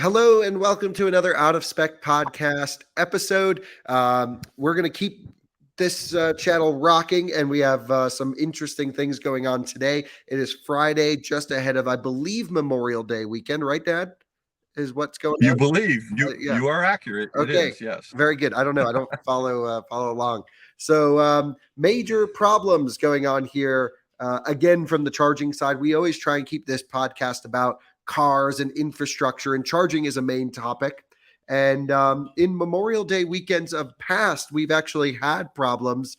Hello and welcome to another Out of Spec podcast episode. We're going to keep this channel rocking, and we have some interesting things going on today. It is Friday, just ahead of, I believe, Memorial Day weekend, right, Dad? Is what's going You on? believe Yeah. you are accurate. It Okay. is, yes. Very good. I don't know. I don't follow along. So major problems going on here. Again, from the charging side, we always try and keep this podcast about cars and infrastructure, and charging is a main topic. And in Memorial Day weekends of past, we've actually had problems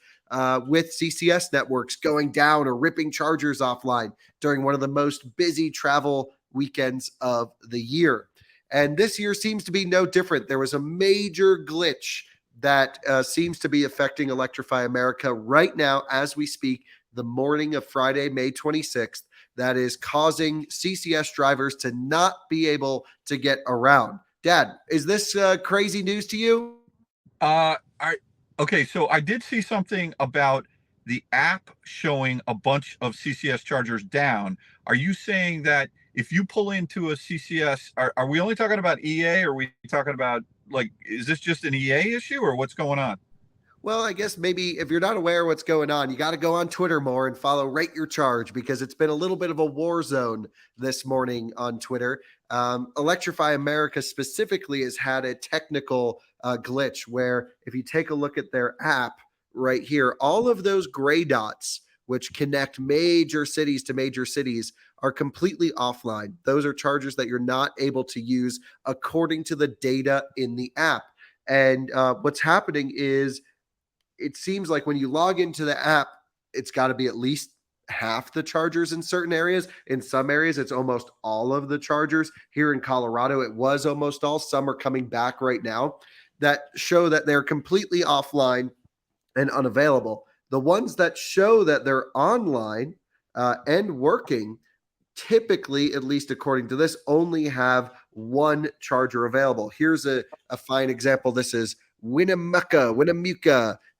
with CCS networks going down or ripping chargers offline during one of the most busy travel weekends of the year. And this year seems to be no different. There was a major glitch that seems to be affecting Electrify America right now as we speak, the morning of Friday, May 26th, that is causing CCS drivers to not be able to get around. Dad, is this crazy news to you? I okay. So I did see something about the app showing a bunch of CCS chargers down. Are you saying that if you pull into a CCS, are we only talking about EA, or are we talking about, like, is this just an EA issue, or what's going on? Well, I guess maybe if you're not aware of what's going on, you got to go on Twitter more and follow Rate Your Charge, because it's been a little bit of a war zone this morning on Twitter. Electrify America specifically has had a technical glitch where if you take a look at their app right here, all of those gray dots, which connect major cities to major cities, are completely offline. Those are chargers that you're not able to use according to the data in the app. And what's happening is it seems like when you log into the app, it's got to be at least half the chargers in certain areas. In some areas, it's almost all of the chargers. Here in Colorado, it was almost all. Some are coming back right now that show that they're completely offline and unavailable. The ones that show that they're online and working typically, at least according to this, only have one charger available. Here's a fine example. This is Winnemucca.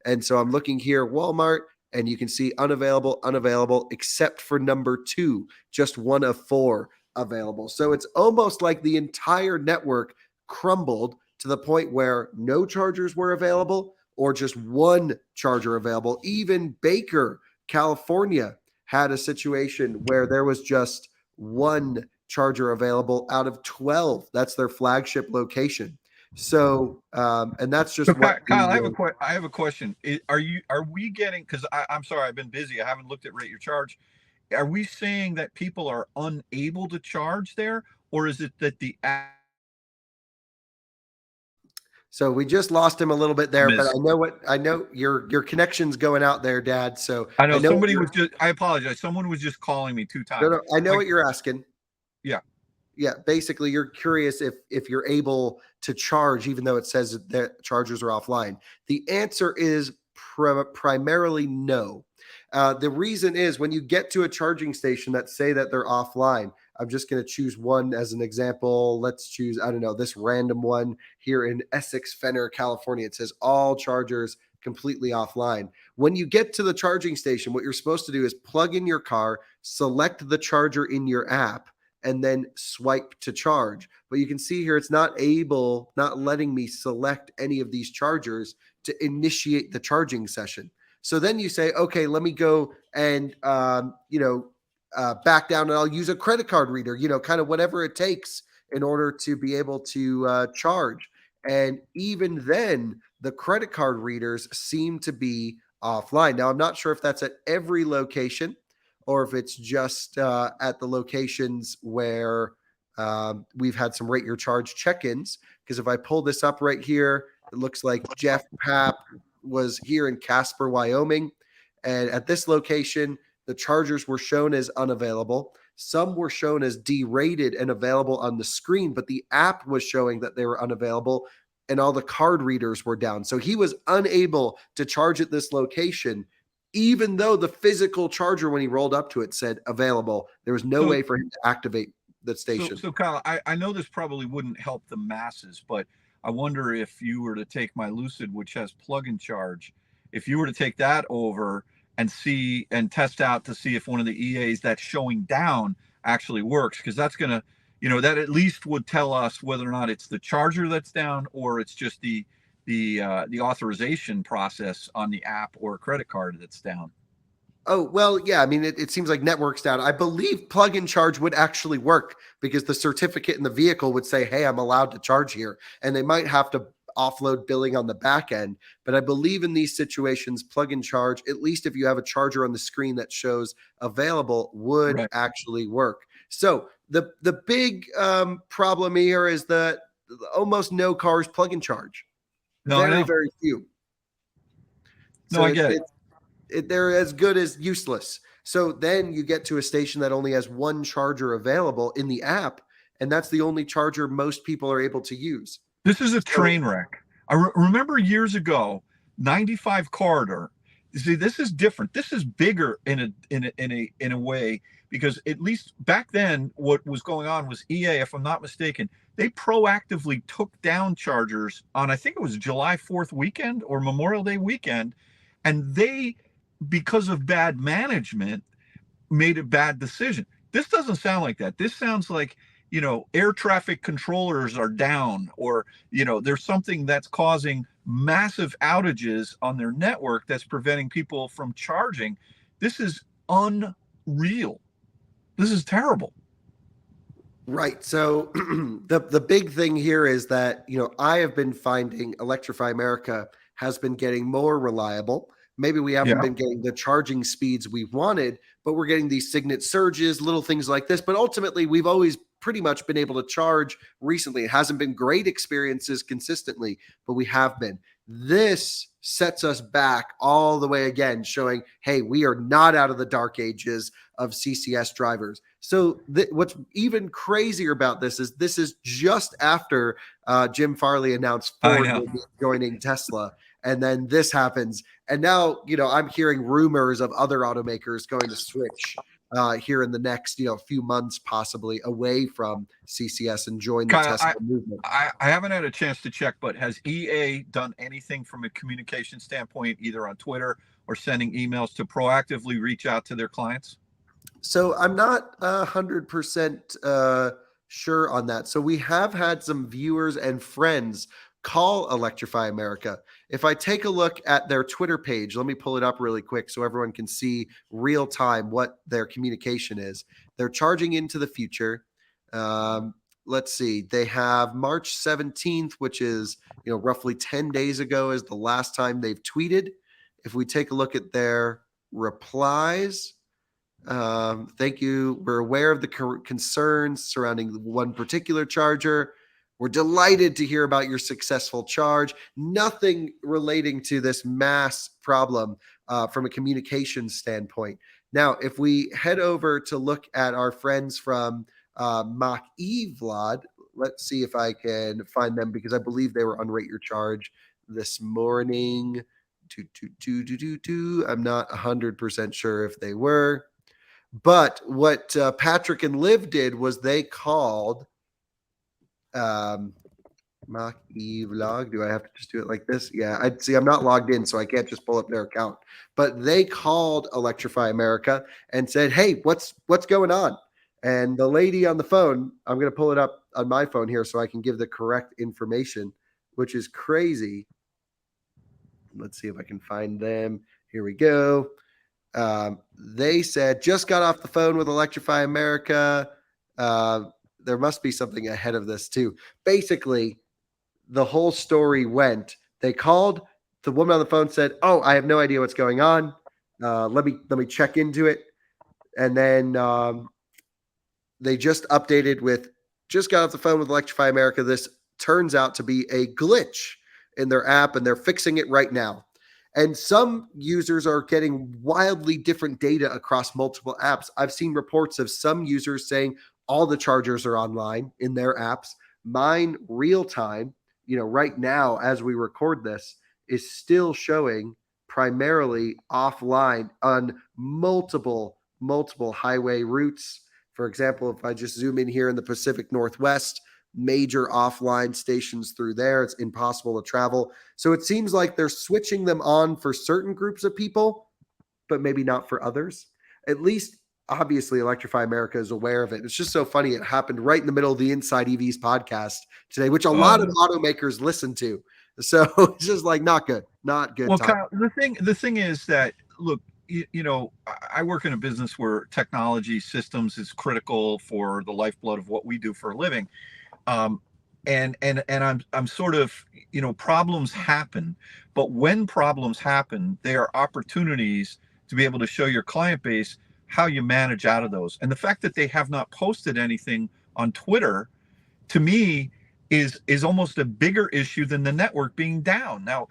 And so I'm looking here, Walmart, and you can see unavailable, except for number 2, just one of 4 available. So it's almost like the entire network crumbled to the point where no chargers were available or just one charger available. Even Baker, California, had a situation where there was just one charger available out of 12. That's their flagship location. So, and that's So, just what Kyle, the I have a question. Are we getting? Because I'm sorry, I've been busy. I haven't looked at Rate Your Charge. Are we saying that people are unable to charge there, or is it that the app so we just lost him a little bit there, but is? I know your connection's going out there, Dad. So I I know know what somebody you're was just. I apologize. Someone was just calling me 2 times. no, I know My what you're asking. Yeah. Yeah, basically you're curious if you're able to charge even though it says that chargers are offline. The answer is primarily no. The reason is when you get to a charging station that say that they're offline. I'm just going to choose one as an example. Let's choose, I don't know, this random one here in Essex Fenner, California. It says all chargers completely offline. When you get to the charging station, what you're supposed to do is plug in your car, select the charger in your app, and then swipe to charge. But you can see here it's not letting me select any of these chargers to initiate the charging session. So then you say, okay, let me go and back down, and I'll use a credit card reader, kind of whatever it takes in order to be able to charge. And even then, the credit card readers seem to be offline. Now, I'm not sure if that's at every location or if it's just at the locations where we've had some Rate Your Charge check-ins. Because if I pull this up right here, it looks like Jeff Papp was here in Casper, Wyoming. And at this location, the chargers were shown as unavailable. Some were shown as derated and available on the screen, but the app was showing that they were unavailable and all the card readers were down. So he was unable to charge at this location, even though the physical charger, when he rolled up to it, said available. There was no So way for him to activate the station. so Kyle, I know this probably wouldn't help the masses, but I wonder if you were to take my Lucid, which has plug and charge, if you were to take that over and test out to see if one of the EAs that's showing down actually works, because that's gonna, that at least would tell us whether or not it's the charger that's down or it's just the authorization process on the app or credit card that's down. Oh, well, yeah. I mean, it seems like network's down. I believe plug and charge would actually work because the certificate in the vehicle would say, hey, I'm allowed to charge here. And they might have to offload billing on the back end. But I believe in these situations, plug and charge, at least if you have a charger on the screen that shows available, would Right. actually work. So the big problem here is that almost no cars plug and charge. No, I Very, know. very few. No, So I get it. they're as good as useless. So then you get to a station that only has one charger available in the app, and that's the only charger most people are able to use. This is a So train wreck. I remember years ago, 95 corridor. You see, this is different. This is bigger in a way, because at least back then, what was going on was EA, if I'm not mistaken, they proactively took down chargers on, I think it was July 4th weekend or Memorial Day weekend, and they, because of bad management, made a bad decision. This doesn't sound like that. This sounds like, air traffic controllers are down, or, there's something that's causing massive outages on their network that's preventing people from charging. This is unreal. This is terrible. right. So the big thing here is that, I have been finding Electrify America has been getting more reliable. Maybe we haven't Yeah. been getting the charging speeds we wanted, but we're getting these signet surges, little things like this. But ultimately, we've always pretty much been able to charge recently. It hasn't been great experiences consistently, but we have been. This sets us back all the way again, showing, hey, we are not out of the dark ages of CCS drivers. So what's even crazier about this is just after Jim Farley announced I Ford know. will be joining Tesla. And then this happens. And now, I'm hearing rumors of other automakers going to switch here in the next, few months, possibly away from CCS and join the Kyle, Tesla movement. I haven't had a chance to check, but has EA done anything from a communication standpoint, either on Twitter or sending emails to proactively reach out to their clients? So I'm not 100% sure on that. So we have had some viewers and friends call Electrify America. If I take a look at their Twitter page, let me pull it up really quick so everyone can see real time what their communication is. They're charging into the future. Um, let's see. They have March 17th, which is, roughly 10 days ago is the last time they've tweeted. If we take a look at their replies, thank you. We're aware of the concerns surrounding one particular charger. We're delighted to hear about your successful charge. Nothing relating to this mass problem from a communication standpoint. Now, if we head over to look at our friends from Mach E Vlad, let's see if I can find them because I believe they were on Rate Your Charge this morning. I'm not 100% sure if they were. But what Patrick and Liv did was they called Mach E Vlog. Do I have to just do it like this? Yeah, I see. I'm not logged in, so I can't just pull up their account. But they called Electrify America and said, "Hey, what's going on?" And the lady on the phone, I'm going to pull it up on my phone here so I can give the correct information, which is crazy. Let's see if I can find them. Here we go. They said, just got off the phone with Electrify America. There must be something ahead of this too. Basically, the whole story went. They called. The woman on the phone said, "Oh, I have no idea what's going on. Let me check into it." And then they just updated with, just got off the phone with Electrify America. This turns out to be a glitch in their app, and they're fixing it right now. And some users are getting wildly different data across multiple apps. I've seen reports of some users saying all the chargers are online in their apps. Mine, real time, right now as we record this, is still showing primarily offline on multiple highway routes. For example, if I just zoom in here in the Pacific Northwest, major offline stations through there, it's impossible to travel. So it seems like they're switching them on for certain groups of people, but maybe not for others. At least obviously Electrify America is aware of it. It's just so funny. It happened right in the middle of the Inside EVs podcast today, which a lot of automakers listen to. So it's just like not good, not good. Well, Time. Kyle, the thing is that, look, I work in a business where technology systems is critical for the lifeblood of what we do for a living. Um, and I'm sort of, problems happen, but when problems happen, they are opportunities to be able to show your client base how you manage out of those. And the fact that they have not posted anything on Twitter, to me, is almost a bigger issue than the network being down. Now,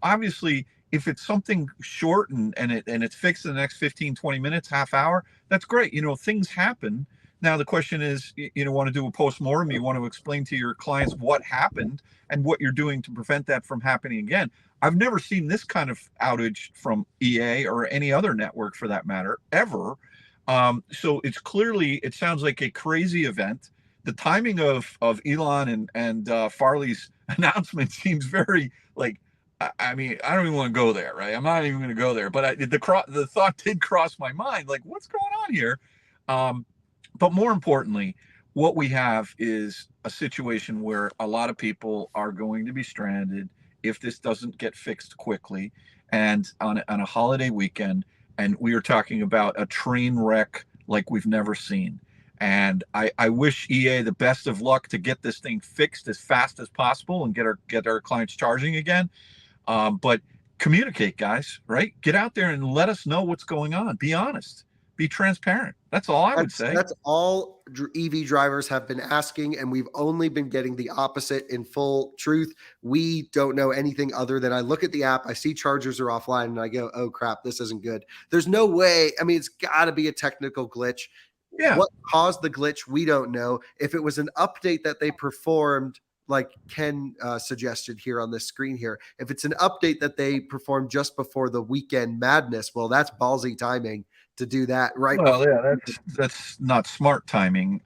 obviously, if it's something short and it's fixed in the next 15, 20 minutes, half hour, that's great. Things happen. Now the question is, you want to do a post-mortem, you want to explain to your clients what happened and what you're doing to prevent that from happening again. I've never seen this kind of outage from EA or any other network for that matter, ever. So it sounds like a crazy event. The timing of Elon and Farley's announcement seems very like, I mean, I don't even want to go there, right? I'm not even going to go there, but the thought did cross my mind, like, what's going on here? But more importantly, what we have is a situation where a lot of people are going to be stranded if this doesn't get fixed quickly, and on a holiday weekend. And we are talking about a train wreck like we've never seen. And I wish EA the best of luck to get this thing fixed as fast as possible and get our clients charging again. But communicate, guys, right? Get out there and let us know what's going on. Be honest. Be transparent. That's all I would say. That's all EV drivers have been asking, and we've only been getting the opposite. In full truth, we don't know anything other than I look at the app, I see chargers are offline, and I go, oh crap, this isn't good. There's no way. I mean, it's got to be a technical glitch. Yeah. What caused the glitch? We don't know. If it was an update that they performed, like Ken suggested here on this screen here, if it's an update that they performed just before the weekend madness, well, that's ballsy timing to do that right. Well, yeah, that's not smart timing.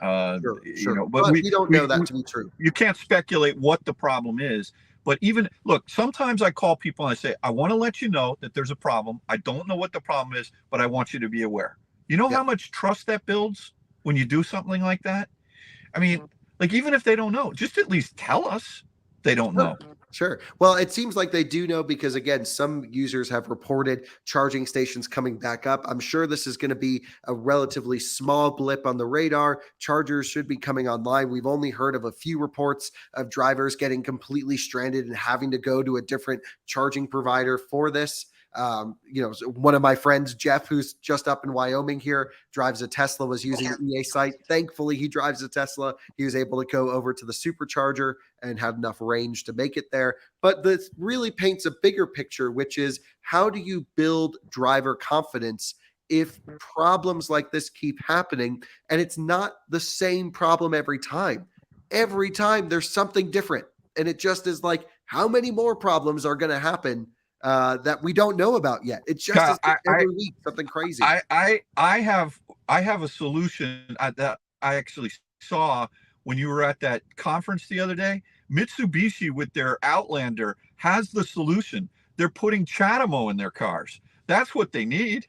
Sure. But we don't know that to be true. You can't speculate what the problem is. But even look, sometimes I call people and I say, I want to let you know that there's a problem. I don't know what the problem is, but I want you to be aware. You know how much trust that builds when you do something like that? I mean, like, even if they don't know, just at least tell us they don't know. Sure. Well, it seems like they do know because, again, some users have reported charging stations coming back up. I'm sure this is going to be a relatively small blip on the radar. Chargers should be coming online. We've only heard of a few reports of drivers getting completely stranded and having to go to a different charging provider for this. One of my friends, Jeff, who's just up in Wyoming here, drives a Tesla, was using the EA site. Thankfully, he drives a Tesla. He was able to go over to the supercharger and have enough range to make it there. But this really paints a bigger picture, which is how do you build driver confidence if problems like this keep happening? And it's not the same problem every time. Every time there's something different. And it just is like, how many more problems are going to happen that we don't know about yet? It's just every week something crazy. I have a solution that I actually saw when you were at that conference the other day. Mitsubishi with their Outlander has the solution. They're putting Chatamo in their cars. That's what they need,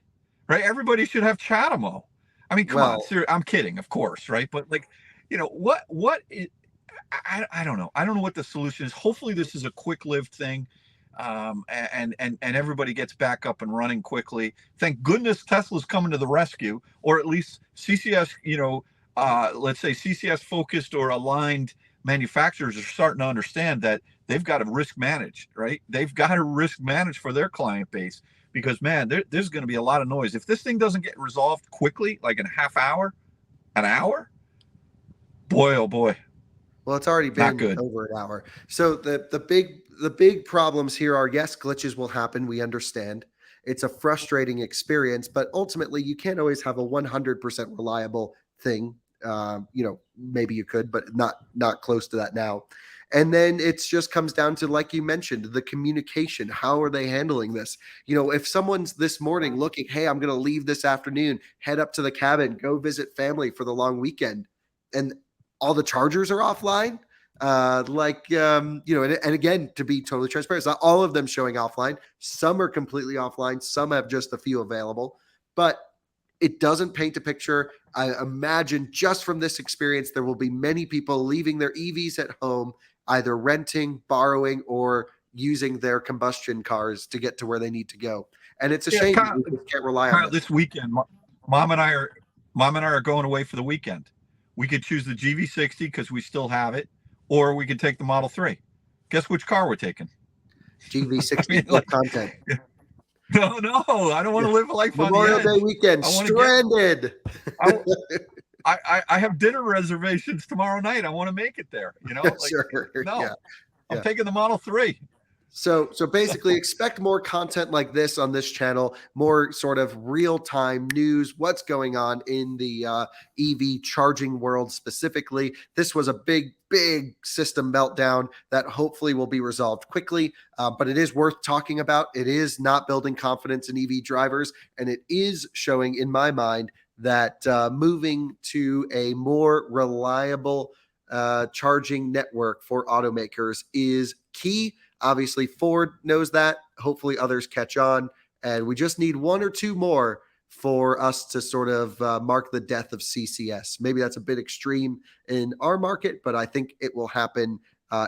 right? Everybody should have Chatamo. I mean, come on. I'm kidding, of course, right? But like, what is, I don't know. I don't know what the solution is. Hopefully this is a quick-lived thing. And everybody gets back up and running quickly. Thank goodness Tesla's coming to the rescue, or at least CCS, let's say CCS focused or aligned manufacturers are starting to understand that they've got to risk manage, right? They've got to risk manage for their client base because, man, there's going to be a lot of noise. If this thing doesn't get resolved quickly, like in a half hour, an hour, boy, oh boy. Well, it's already been over an hour. So the big problems here are, yes, glitches will happen. We understand. It's a frustrating experience, but ultimately you can't always have a 100% reliable thing. Maybe you could, but not close to that now. And then it just comes down to, like you mentioned, the communication. How are they handling this? If someone's this morning looking, hey, I'm going to leave this afternoon, head up to the cabin, go visit family for the long weekend, and all the chargers are offline. And again, to be totally transparent, it's not all of them showing offline. Some are completely offline. Some have just a few available. But it doesn't paint a picture. I imagine just from this experience, there will be many people leaving their EVs at home, either renting, borrowing, or using their combustion cars to get to where they need to go. And it's a Yeah, shame Kyle, we just can't rely on Kyle, this. this weekend, mom and I are mom and I are going away for the weekend. We could choose the GV60 because we still have it, or we could take the Model 3. Guess which car we're taking? I GV60 mean, full content. no, I don't want to live a life on the Memorial edge. Day weekend, I want to stranded. I have dinner reservations tomorrow night. I want to make it there. Like, Sure. no, Yeah. I'm taking the Model 3. So basically expect more content like this on this channel, more sort of real-time news, what's going on in the EV charging world specifically. This was a big system meltdown that hopefully will be resolved quickly, but it is worth talking about. It is not building confidence in EV drivers, and it is showing, in my mind, that moving to a more reliable charging network for automakers is key. Obviously, Ford knows that. Hopefully, others catch on. And we just need one or two more for us to sort of mark the death of CCS. Maybe that's a bit extreme in our market, but I think it will happen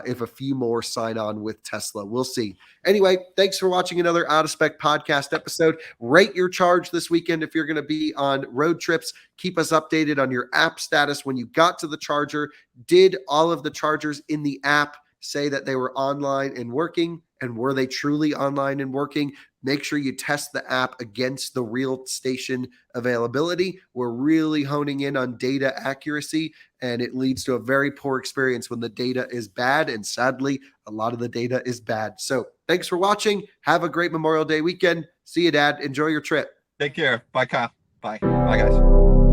if a few more sign on with Tesla. We'll see. Anyway, thanks for watching another Out of Spec podcast episode. Rate your charge this weekend if you're going to be on road trips. Keep us updated on your app status when you got to the charger. Did all of the chargers in the app say that they were online and working? And were they truly online and working? Make sure you test the app against the real station availability. We're really honing in on data accuracy, and it leads to a very poor experience when the data is bad. And sadly, a lot of the data is bad. So thanks for watching. Have a great Memorial Day weekend. See you, Dad. Enjoy your trip. Take care. Bye, Kyle. Bye. Bye, guys.